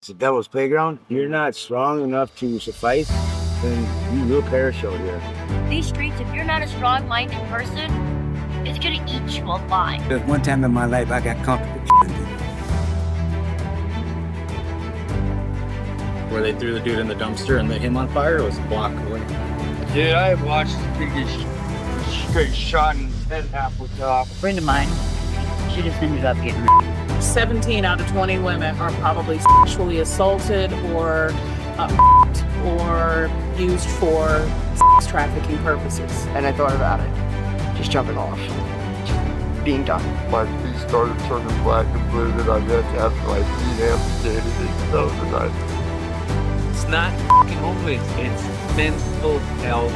It's the devil's playground. You're not strong enough to suffice, then you will perish out here. These streets, if you're not a strong-minded person, it's gonna eat you alive. There's one time in my life I got comfortable. Where they threw the dude in the dumpster and lit him on fire, it was a block away. Dude, I watched the biggest straight shot in his head half with top. A friend of mine, she just ended up getting 17 out of 20 women are probably sexually assaulted or used for sex trafficking purposes. And I thought about it, just jumping off, just being done. My feet started turning black and blue that I had to have my feet amputated and stuff, and It's not homeless, it's mental health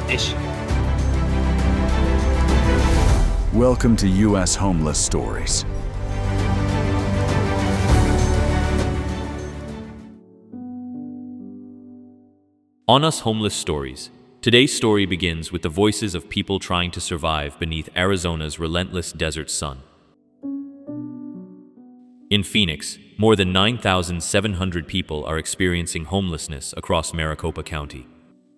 issue. Welcome to U.S. Homeless Stories. On Us Homeless Stories, today's story begins with the voices of people trying to survive beneath Arizona's relentless desert sun. In Phoenix, more than 9,700 people are experiencing homelessness across Maricopa County.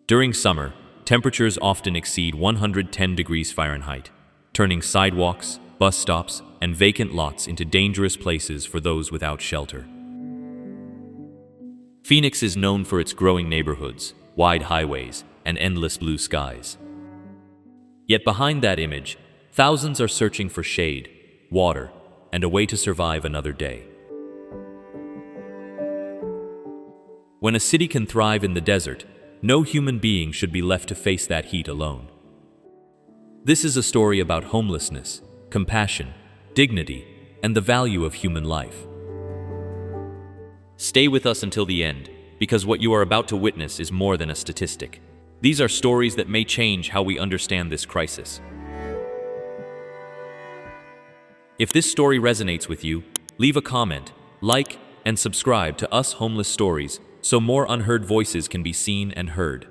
During summer, temperatures often exceed 110 degrees Fahrenheit, turning sidewalks, bus stops, and vacant lots into dangerous places for those without shelter. Phoenix is known for its growing neighborhoods, wide highways, and endless blue skies. Yet behind that image, thousands are searching for shade, water, and a way to survive another day. When a city can thrive in the desert, no human being should be left to face that heat alone. This is a story about homelessness, compassion, dignity, and the value of human life. Stay with us until the end, because what you are about to witness is more than a statistic. These are stories that may change how we understand this crisis. If this story resonates with you, leave a comment, like, and subscribe to Us Homeless Stories so more unheard voices can be seen and heard.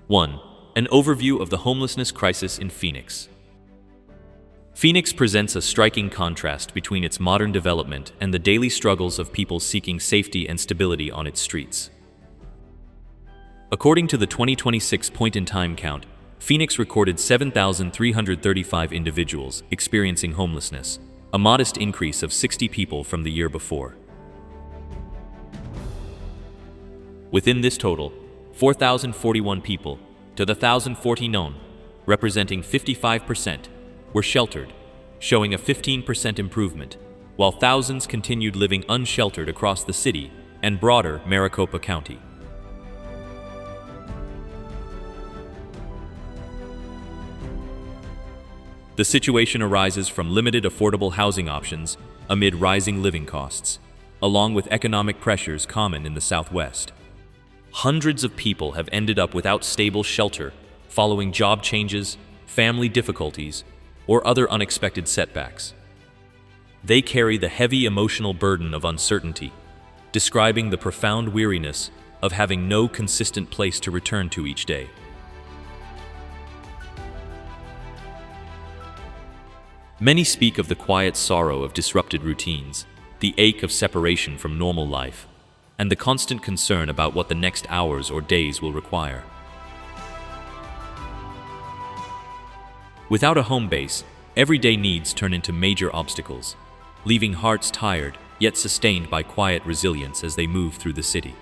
One, an overview of the homelessness crisis in Phoenix. Phoenix presents a striking contrast between its modern development and the daily struggles of people seeking safety and stability on its streets. According to the 2026 point-in-time count, Phoenix recorded 7,335 individuals experiencing homelessness, a modest increase of 60 people from the year before. Within this total, 4,041 people, to the 1,040 known, representing 55%, were sheltered, showing a 15% improvement, while thousands continued living unsheltered across the city and broader Maricopa County. The situation arises from limited affordable housing options amid rising living costs, along with economic pressures common in the Southwest. Hundreds of people have ended up without stable shelter following job changes, family difficulties, or other unexpected setbacks. They carry the heavy emotional burden of uncertainty, describing the profound weariness of having no consistent place to return to each day. Many speak of the quiet sorrow of disrupted routines, the ache of separation from normal life, and the constant concern about what the next hours or days will require. Without a home base, everyday needs turn into major obstacles, leaving hearts tired yet sustained by quiet resilience as they move through the city.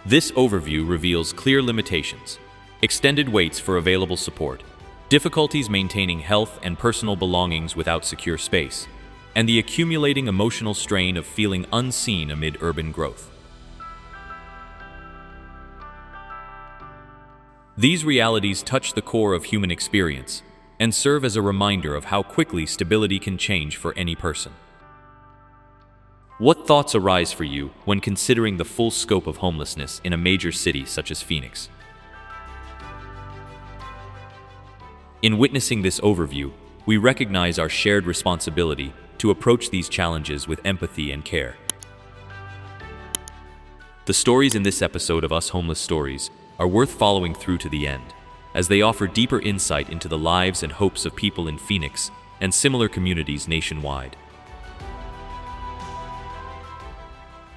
This overview reveals clear limitations: extended waits for available support, difficulties maintaining health and personal belongings without secure space, and the accumulating emotional strain of feeling unseen amid urban growth. These realities touch the core of human experience and serve as a reminder of how quickly stability can change for any person. What thoughts arise for you when considering the full scope of homelessness in a major city such as Phoenix? In witnessing this overview, we recognize our shared responsibility to approach these challenges with empathy and care. The stories in this episode of Us Homeless Stories are worth following through to the end, as they offer deeper insight into the lives and hopes of people in Phoenix and similar communities nationwide.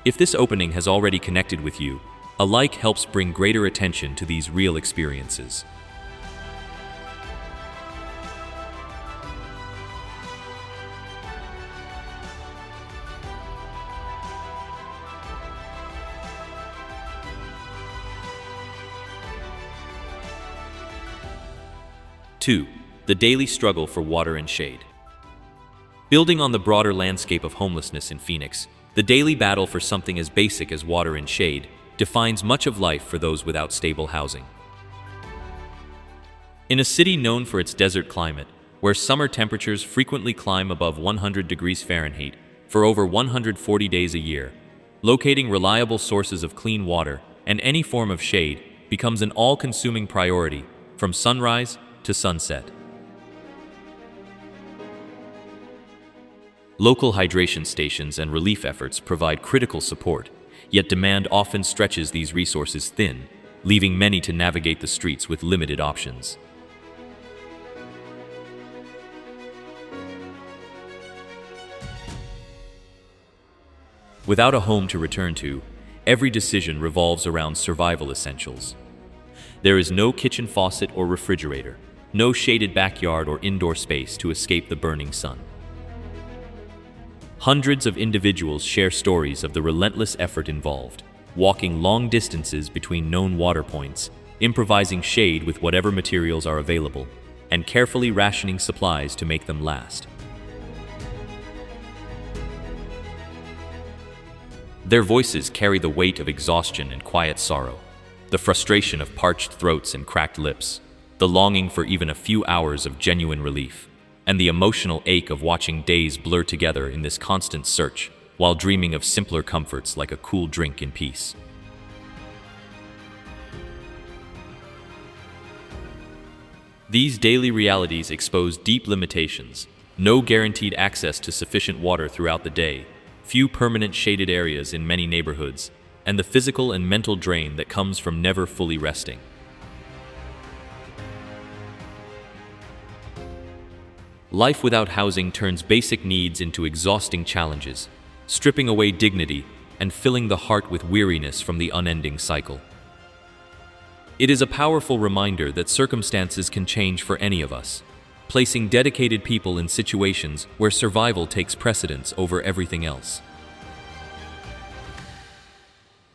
If this opening has already connected with you, a like helps bring greater attention to these real experiences. Two, the daily struggle for water and shade. Building on the broader landscape of homelessness in Phoenix, the daily battle for something as basic as water and shade defines much of life for those without stable housing. In a city known for its desert climate, where summer temperatures frequently climb above 100 degrees Fahrenheit for over 140 days a year, locating reliable sources of clean water and any form of shade becomes an all-consuming priority from sunrise to sunset. Local hydration stations and relief efforts provide critical support, yet demand often stretches these resources thin, leaving many to navigate the streets with limited options. Without a home to return to, every decision revolves around survival essentials. There is no kitchen faucet or refrigerator, no shaded backyard or indoor space to escape the burning sun. Hundreds of individuals share stories of the relentless effort involved, walking long distances between known water points, improvising shade with whatever materials are available, and carefully rationing supplies to make them last. Their voices carry the weight of exhaustion and quiet sorrow, the frustration of parched throats and cracked lips, the longing for even a few hours of genuine relief, and the emotional ache of watching days blur together in this constant search while dreaming of simpler comforts like a cool drink in peace. These daily realities expose deep limitations: no guaranteed access to sufficient water throughout the day, few permanent shaded areas in many neighborhoods, and the physical and mental drain that comes from never fully resting. Life without housing turns basic needs into exhausting challenges, stripping away dignity and filling the heart with weariness from the unending cycle. It is a powerful reminder that circumstances can change for any of us, placing dedicated people in situations where survival takes precedence over everything else.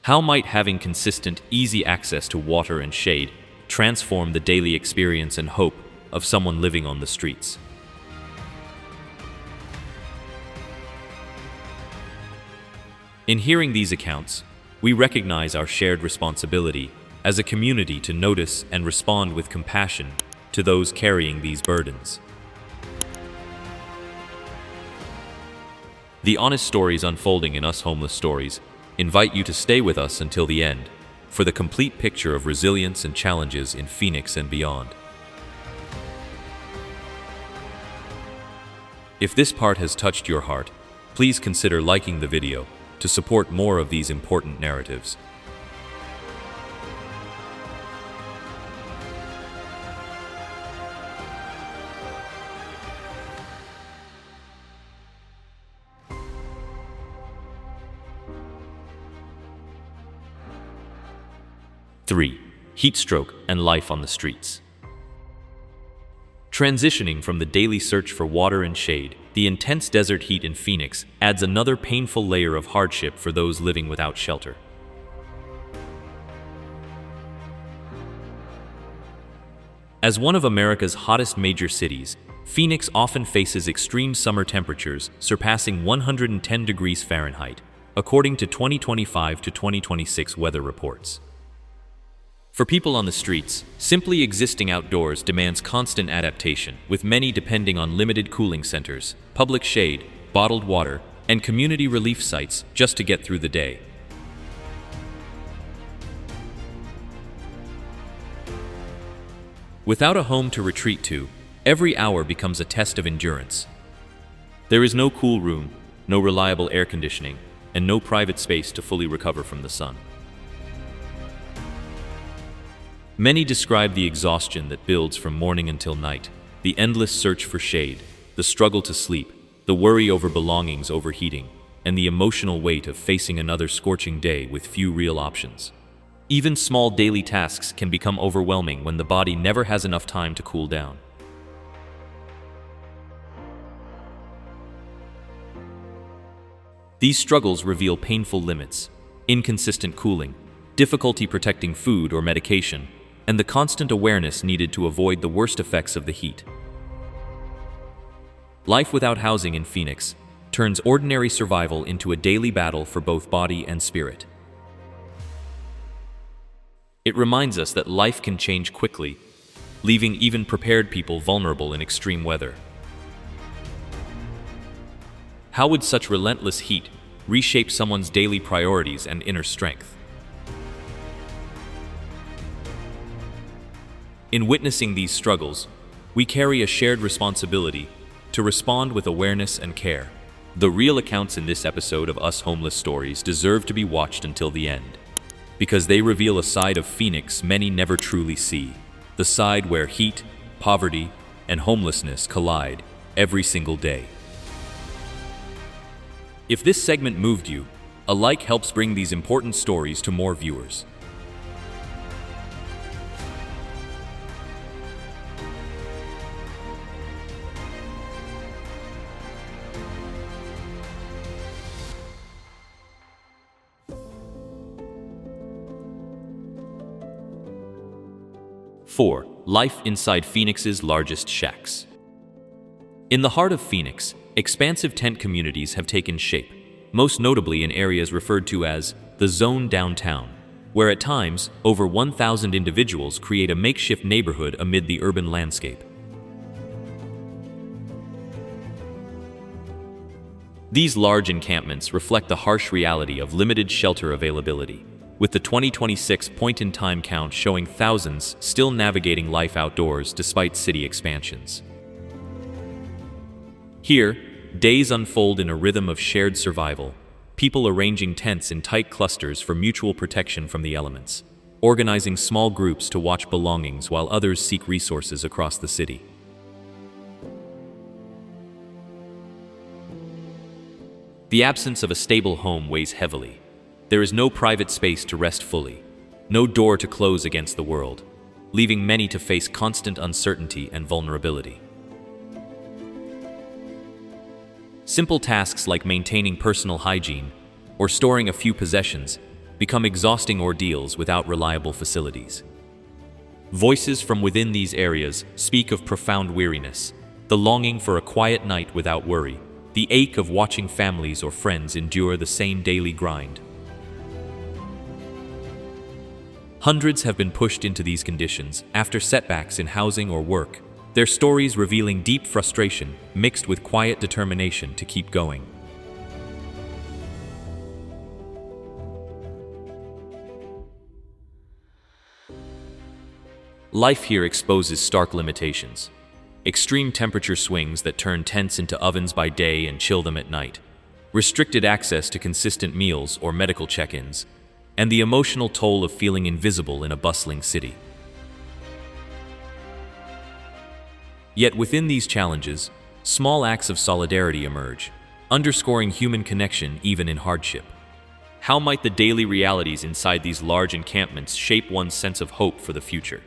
How might having consistent, easy access to water and shade transform the daily experience and hope of someone living on the streets? In hearing these accounts, we recognize our shared responsibility as a community to notice and respond with compassion to those carrying these burdens. The honest stories unfolding in Us Homeless Stories invite you to stay with us until the end for the complete picture of resilience and challenges in Phoenix and beyond. If this part has touched your heart, please consider liking the video to support more of these important narratives. Three, heatstroke and life on the streets. Transitioning from the daily search for water and shade, the intense desert heat in Phoenix adds another painful layer of hardship for those living without shelter. As one of America's hottest major cities, Phoenix often faces extreme summer temperatures surpassing 110 degrees Fahrenheit, according to 2025 to 2026 weather reports. For people on the streets, simply existing outdoors demands constant adaptation, with many depending on limited cooling centers, public shade, bottled water, and community relief sites just to get through the day. Without a home to retreat to, every hour becomes a test of endurance. There is no cool room, no reliable air conditioning, and no private space to fully recover from the sun. Many describe the exhaustion that builds from morning until night, the endless search for shade, the struggle to sleep, the worry over belongings overheating, and the emotional weight of facing another scorching day with few real options. Even small daily tasks can become overwhelming when the body never has enough time to cool down. These struggles reveal painful limits, inconsistent cooling, difficulty protecting food or medication, and the constant awareness needed to avoid the worst effects of the heat. Life without housing in Phoenix turns ordinary survival into a daily battle for both body and spirit. It reminds us that life can change quickly, leaving even prepared people vulnerable in extreme weather. How would such relentless heat reshape someone's daily priorities and inner strength? In witnessing these struggles, we carry a shared responsibility to respond with awareness and care. The real accounts in this episode of Us Homeless Stories deserve to be watched until the end, because they reveal a side of Phoenix many never truly see, the side where heat, poverty, and homelessness collide every single day. If this segment moved you, a like helps bring these important stories to more viewers. Four, life inside Phoenix's largest shacks. In the heart of Phoenix, expansive tent communities have taken shape, most notably in areas referred to as the Zone downtown, where at times over 1,000 individuals create a makeshift neighborhood amid the urban landscape. These large encampments reflect the harsh reality of limited shelter availability, with the 2026 point-in-time count showing thousands still navigating life outdoors despite city expansions. Here, days unfold in a rhythm of shared survival, people arranging tents in tight clusters for mutual protection from the elements, organizing small groups to watch belongings while others seek resources across the city. The absence of a stable home weighs heavily. There is no private space to rest fully, no door to close against the world, leaving many to face constant uncertainty and vulnerability. Simple tasks like maintaining personal hygiene or storing a few possessions become exhausting ordeals without reliable facilities. Voices from within these areas speak of profound weariness, the longing for a quiet night without worry, the ache of watching families or friends endure the same daily grind. Hundreds have been pushed into these conditions after setbacks in housing or work, their stories revealing deep frustration mixed with quiet determination to keep going. Life here exposes stark limitations. Extreme temperature swings that turn tents into ovens by day and chill them at night, restricted access to consistent meals or medical check-ins, and the emotional toll of feeling invisible in a bustling city. Yet within these challenges, small acts of solidarity emerge, underscoring human connection even in hardship. How might the daily realities inside these large encampments shape one's sense of hope for the future?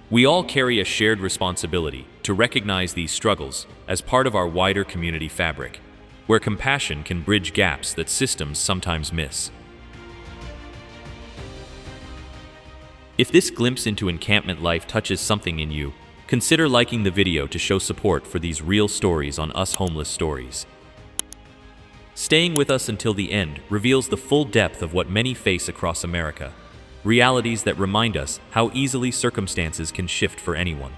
We all carry a shared responsibility to recognize these struggles as part of our wider community fabric, where compassion can bridge gaps that systems sometimes miss. If this glimpse into encampment life touches something in you, consider liking the video to show support for these real stories on Us Homeless Stories. Staying with us until the end reveals the full depth of what many face across America, realities that remind us how easily circumstances can shift for anyone.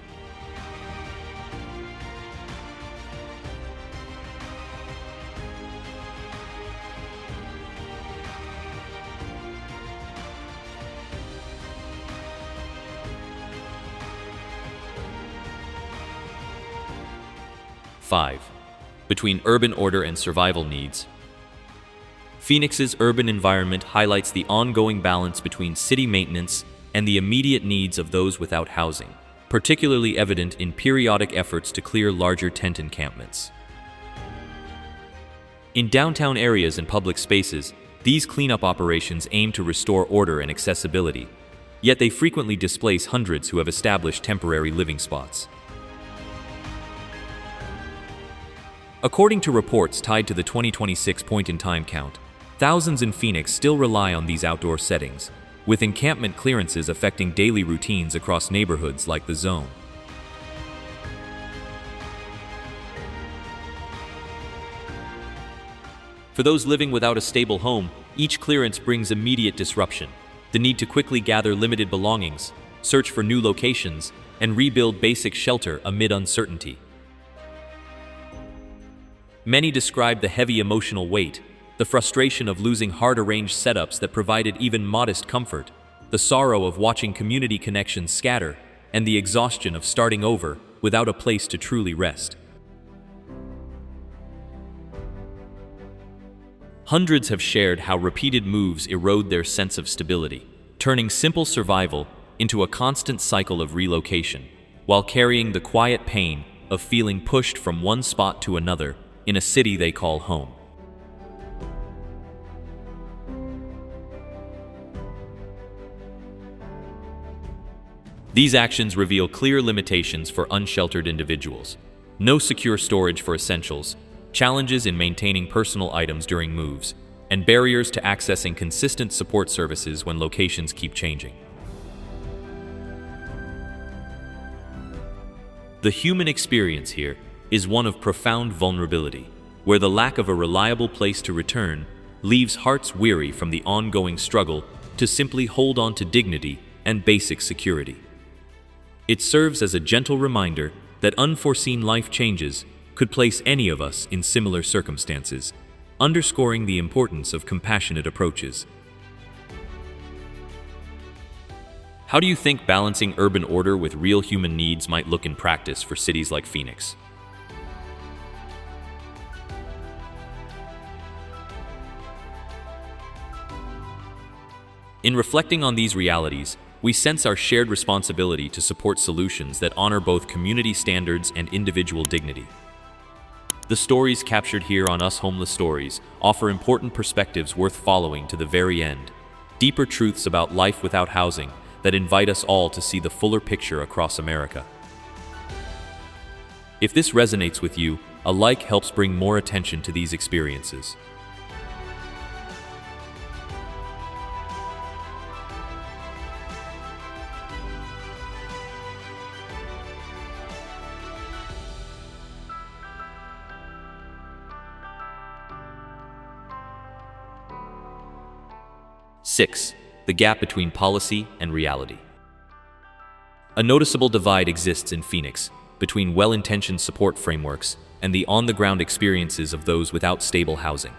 Five, between urban order and survival needs. Phoenix's urban environment highlights the ongoing balance between city maintenance and the immediate needs of those without housing, particularly evident in periodic efforts to clear larger tent encampments. In downtown areas and public spaces, these cleanup operations aim to restore order and accessibility, yet they frequently displace hundreds who have established temporary living spots. According to reports tied to the 2026 point-in-time count, thousands in Phoenix still rely on these outdoor settings, with encampment clearances affecting daily routines across neighborhoods like the Zone. For those living without a stable home, each clearance brings immediate disruption. The need to quickly gather limited belongings, search for new locations, and rebuild basic shelter amid uncertainty. Many describe the heavy emotional weight, the frustration of losing hard-arranged setups that provided even modest comfort, the sorrow of watching community connections scatter, and the exhaustion of starting over without a place to truly rest. Hundreds have shared how repeated moves erode their sense of stability, turning simple survival into a constant cycle of relocation, while carrying the quiet pain of feeling pushed from one spot to another in a city they call home. These actions reveal clear limitations for unsheltered individuals: no secure storage for essentials, challenges in maintaining personal items during moves, and barriers to accessing consistent support services when locations keep changing. The human experience here is one of profound vulnerability, where the lack of a reliable place to return leaves hearts weary from the ongoing struggle to simply hold on to dignity and basic security. It serves as a gentle reminder that unforeseen life changes could place any of us in similar circumstances, underscoring the importance of compassionate approaches. How do you think balancing urban order with real human needs might look in practice for cities like Phoenix? In reflecting on these realities, we sense our shared responsibility to support solutions that honor both community standards and individual dignity. The stories captured here on Us Homeless Stories offer important perspectives worth following to the very end, deeper truths about life without housing that invite us all to see the fuller picture across America. If this resonates with you, a like helps bring more attention to these experiences. Six, the gap between policy and reality. A noticeable divide exists in Phoenix between well-intentioned support frameworks and the on-the-ground experiences of those without stable housing.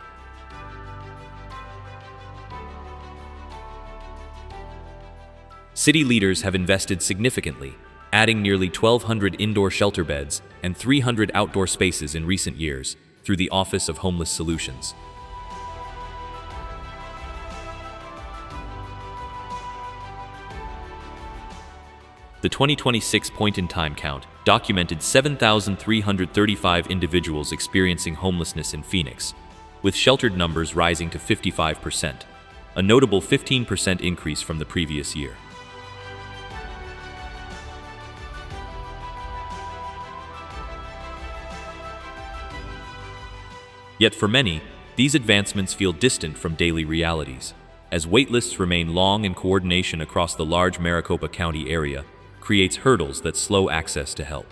City leaders have invested significantly, adding nearly 1,200 indoor shelter beds and 300 outdoor spaces in recent years through the Office of Homeless Solutions. The 2026 point-in-time count documented 7,335 individuals experiencing homelessness in Phoenix, with sheltered numbers rising to 55%, a notable 15% increase from the previous year. Yet for many, these advancements feel distant from daily realities, as waitlists remain long and coordination across the large Maricopa County area creates hurdles that slow access to help.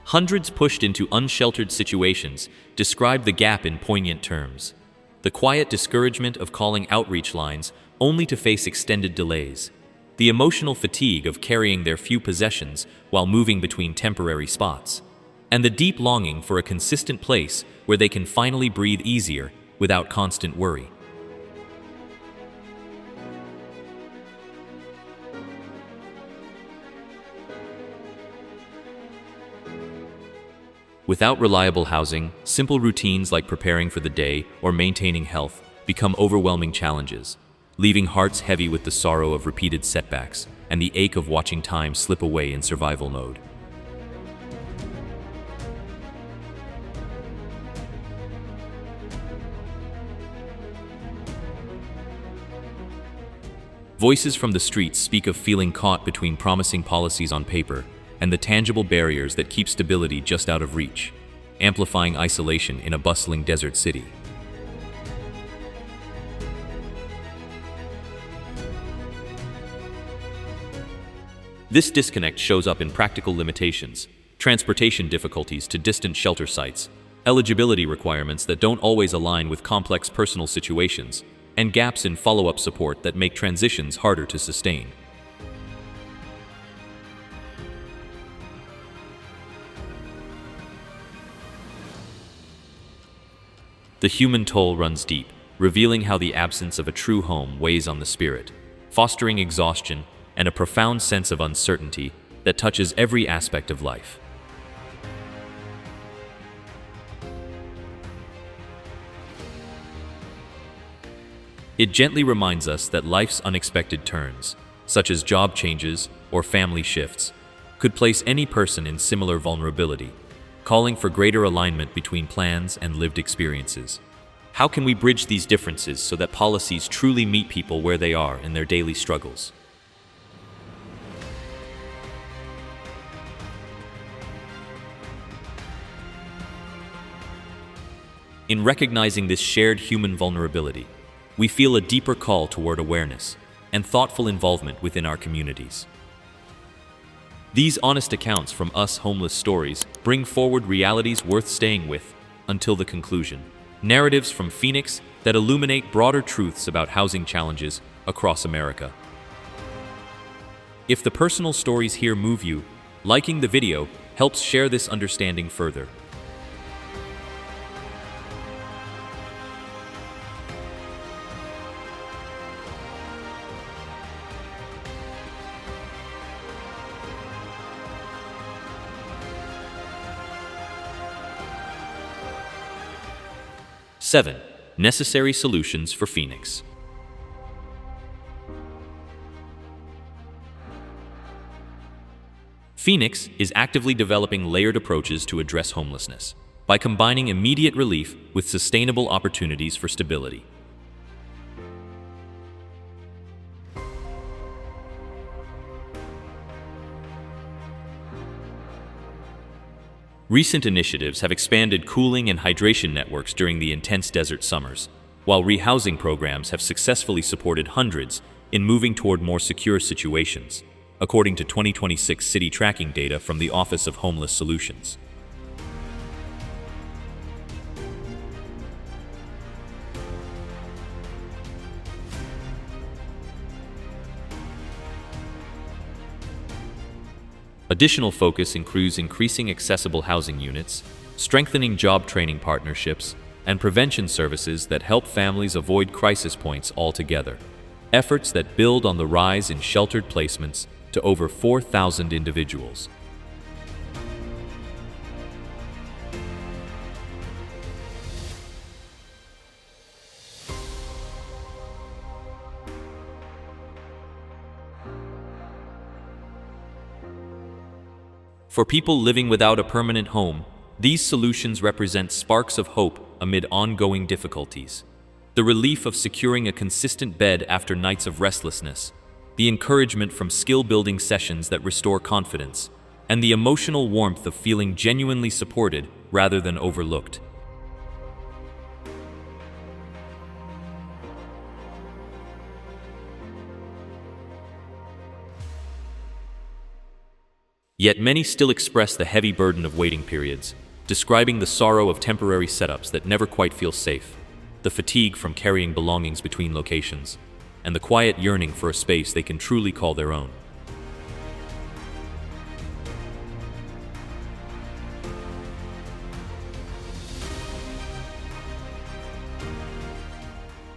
Hundreds pushed into unsheltered situations describe the gap in poignant terms. The quiet discouragement of calling outreach lines only to face extended delays. The emotional fatigue of carrying their few possessions while moving between temporary spots. And the deep longing for a consistent place where they can finally breathe easier without constant worry. Without reliable housing, simple routines like preparing for the day or maintaining health become overwhelming challenges, leaving hearts heavy with the sorrow of repeated setbacks and the ache of watching time slip away in survival mode. Voices from the streets speak of feeling caught between promising policies on paper and the tangible barriers that keep stability just out of reach, amplifying isolation in a bustling desert city. This disconnect shows up in practical limitations, transportation difficulties to distant shelter sites, eligibility requirements that don't always align with complex personal situations, and gaps in follow-up support that make transitions harder to sustain. The human toll runs deep, revealing how the absence of a true home weighs on the spirit, fostering exhaustion and a profound sense of uncertainty that touches every aspect of life. It gently reminds us that life's unexpected turns, such as job changes or family shifts, could place any person in similar vulnerability, calling for greater alignment between plans and lived experiences. How can we bridge these differences so that policies truly meet people where they are in their daily struggles? In recognizing this shared human vulnerability, we feel a deeper call toward awareness and thoughtful involvement within our communities. These honest accounts from us homeless stories bring forward realities worth staying with until the conclusion. Narratives from Phoenix that illuminate broader truths about housing challenges across America. If the personal stories here move you, liking the video helps share this understanding further. Seven, necessary solutions for Phoenix. Phoenix is actively developing layered approaches to address homelessness by combining immediate relief with sustainable opportunities for stability. Recent initiatives have expanded cooling and hydration networks during the intense desert summers, while rehousing programs have successfully supported hundreds in moving toward more secure situations, according to 2026 city tracking data from the Office of Homeless Solutions. Additional focus includes increasing accessible housing units, strengthening job training partnerships, and prevention services that help families avoid crisis points altogether. Efforts that build on the rise in sheltered placements to over 4,000 individuals. For people living without a permanent home, these solutions represent sparks of hope amid ongoing difficulties. The relief of securing a consistent bed after nights of restlessness, the encouragement from skill-building sessions that restore confidence, and the emotional warmth of feeling genuinely supported rather than overlooked. Yet many still express the heavy burden of waiting periods, describing the sorrow of temporary setups that never quite feel safe, the fatigue from carrying belongings between locations, and the quiet yearning for a space they can truly call their own.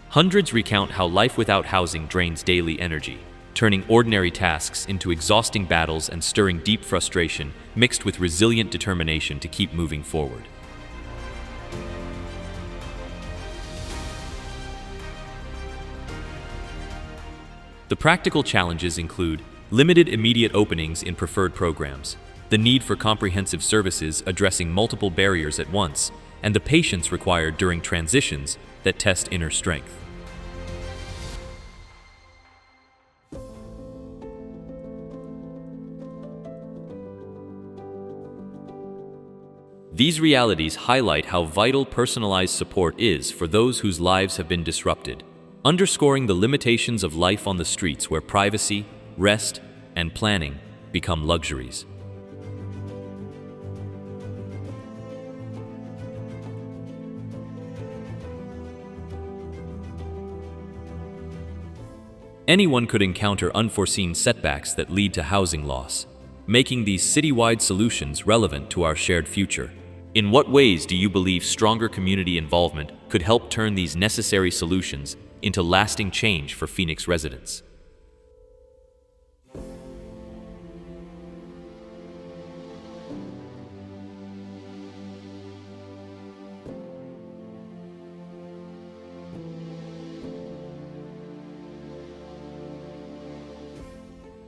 Hundreds recount how life without housing drains daily energy, turning ordinary tasks into exhausting battles and stirring deep frustration mixed with resilient determination to keep moving forward. The practical challenges include limited immediate openings in preferred programs, the need for comprehensive services addressing multiple barriers at once, and the patience required during transitions that test inner strength. These realities highlight how vital personalized support is for those whose lives have been disrupted, underscoring the limitations of life on the streets where privacy, rest, and planning become luxuries. Anyone could encounter unforeseen setbacks that lead to housing loss, making these citywide solutions relevant to our shared future. In what ways do you believe stronger community involvement could help turn these necessary solutions into lasting change for Phoenix residents?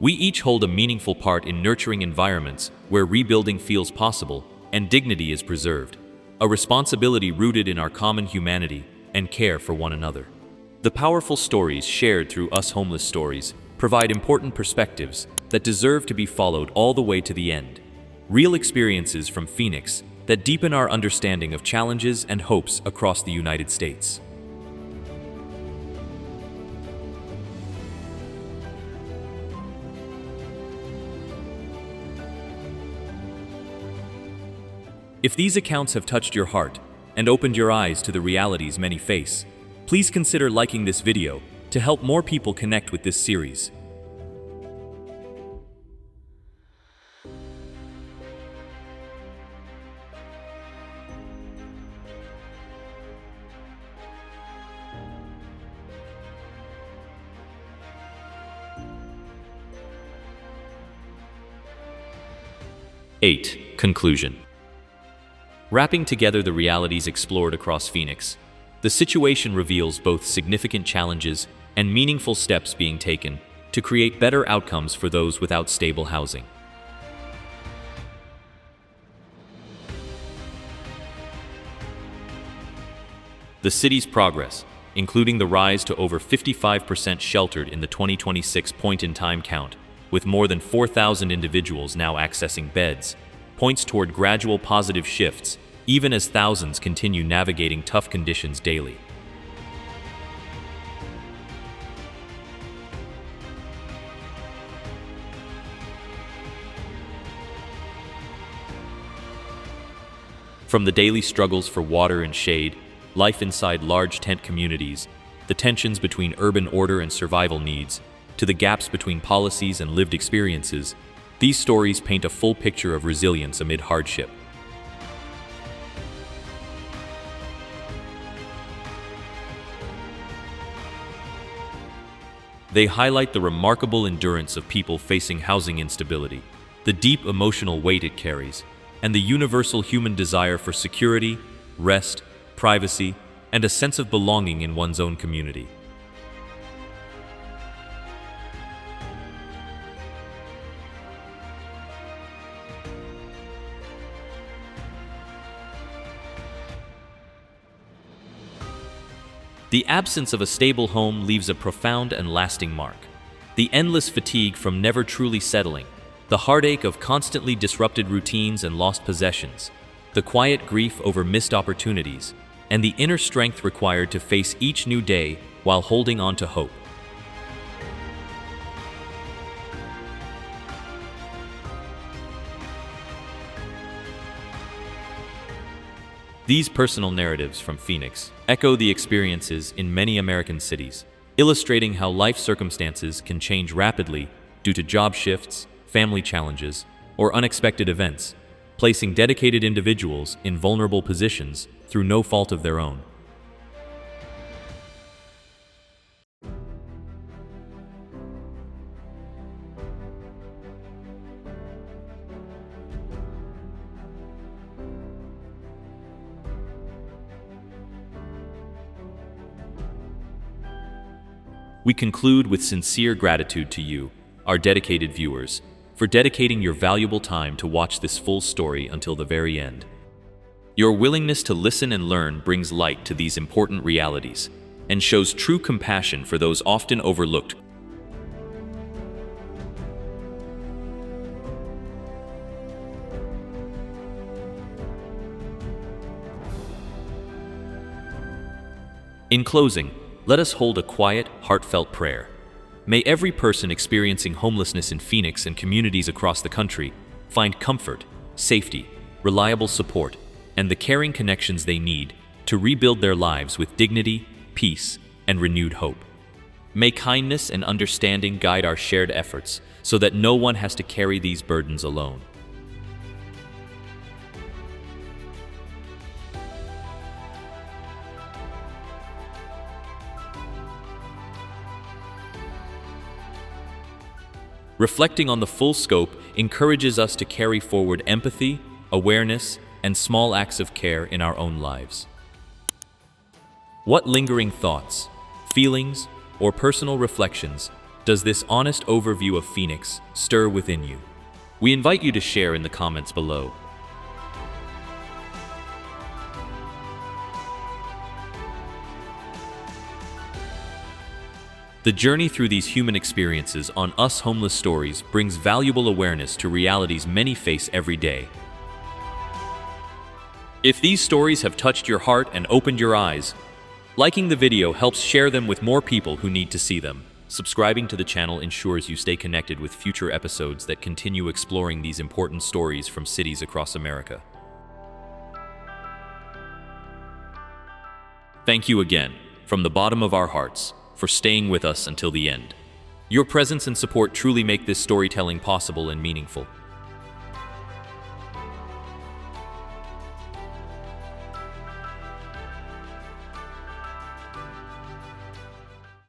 We each hold a meaningful part in nurturing environments where rebuilding feels possible and dignity is preserved, a responsibility rooted in our common humanity and care for one another. The powerful stories shared through Us Homeless Stories provide important perspectives that deserve to be followed all the way to the end. Real experiences from Phoenix that deepen our understanding of challenges and hopes across the United States. If these accounts have touched your heart and opened your eyes to the realities many face, please consider liking this video to help more people connect with this series. Eight, conclusion. Wrapping together the realities explored across Phoenix, the situation reveals both significant challenges and meaningful steps being taken to create better outcomes for those without stable housing. The city's progress, including the rise to over 55% sheltered in the 2026 point-in-time count, with more than 4,000 individuals now accessing beds, points toward gradual positive shifts even as thousands continue navigating tough conditions daily. From the daily struggles for water and shade, life inside large tent communities, the tensions between urban order and survival needs, to the gaps between policies and lived experiences, these stories paint a full picture of resilience amid hardship. They highlight the remarkable endurance of people facing housing instability, the deep emotional weight it carries, and the universal human desire for security, rest, privacy, and a sense of belonging in one's own community. The absence of a stable home leaves a profound and lasting mark. The endless fatigue from never truly settling, the heartache of constantly disrupted routines and lost possessions, the quiet grief over missed opportunities, and the inner strength required to face each new day while holding on to hope. These personal narratives from Phoenix echo the experiences in many American cities, illustrating how life circumstances can change rapidly due to job shifts, family challenges, or unexpected events, placing dedicated individuals in vulnerable positions through no fault of their own. We conclude with sincere gratitude to you, our dedicated viewers, for dedicating your valuable time to watch this full story until the very end. Your willingness to listen and learn brings light to these important realities and shows true compassion for those often overlooked. In closing, let us hold a quiet, heartfelt prayer. May every person experiencing homelessness in Phoenix and communities across the country find comfort, safety, reliable support, and the caring connections they need to rebuild their lives with dignity, peace, and renewed hope. May kindness and understanding guide our shared efforts so that no one has to carry these burdens alone. Reflecting on the full scope encourages us to carry forward empathy, awareness, and small acts of care in our own lives. What lingering thoughts, feelings, or personal reflections does this honest overview of Phoenix stir within you? We invite you to share in the comments below. The journey through these human experiences on Us Homeless Stories brings valuable awareness to realities many face every day. If these stories have touched your heart and opened your eyes, liking the video helps share them with more people who need to see them. Subscribing to the channel ensures you stay connected with future episodes that continue exploring these important stories from cities across America. Thank you again, from the bottom of our hearts, for staying with us until the end. Your presence and support truly make this storytelling possible and meaningful.